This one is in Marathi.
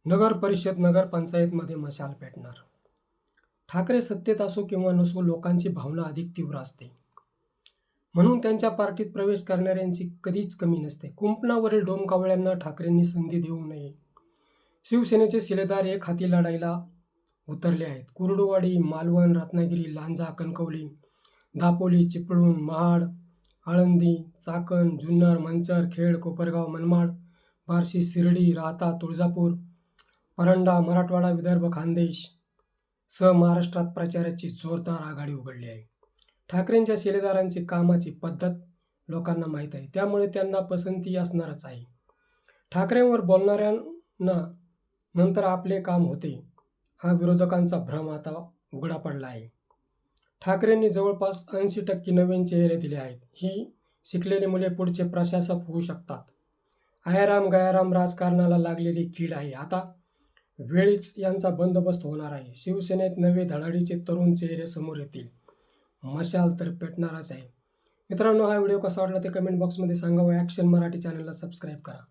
नगर परिषद नगरपंचायतमध्ये मशाल पेटणार. ठाकरे सत्तेत असो किंवा नसो, लोकांची भावना अधिक तीव्र असते. म्हणून त्यांच्या पार्टीत प्रवेश करणाऱ्यांची कधीच कमी नसते. कुंपणावरील डोमकावळ्यांना ठाकरेंनी संधी देऊ नये. शिवसेनेचे शिलेदार एक हाती लढायला उतरले आहेत. कुर्डुवाडी, मालवण, रत्नागिरी, लांजा, कणकवली, दापोली, चिपळूण, महाड, आळंदी, चाकण, जुन्नर, मंचर, खेड, कोपरगाव, मनमाड, बार्शी, शिर्डी, राहाता, तुळजापूर, परंडा, मराठवाडा, विदर्भ, खानदेश सह महाराष्ट्रात प्रचाराची जोरदार आघाडी उघडली आहे. ठाकरेंच्या शिलेदारांची कामाची पद्धत लोकांना माहीत आहे, त्यामुळे त्यांना पसंती असणारच आहे. ठाकरेंवर बोलणाऱ्यांना नंतर आपले काम होते हा विरोधकांचा भ्रम आता उघडा पडला आहे. ठाकरेंनी जवळपास 80% नवीन चेहरे दिले आहेत. ही शिकलेली मुले पुढचे प्रशासक होऊ शकतात. आयाराम गयाराम राजकारणाला लागलेली कीड आहे. आता वेळीच यांचा बंदोबस्त होणार आहे. शिवसेनेत नवे धडाडीचे तरुण चेहरे समोर येतील. मशाल तर पेटणारच आहे. मित्रांनो, हा व्हिडिओ कसा वाटला ते कमेंट बॉक्समध्ये सांगा व ॲक्शन मराठी चॅनलला सबस्क्राईब करा.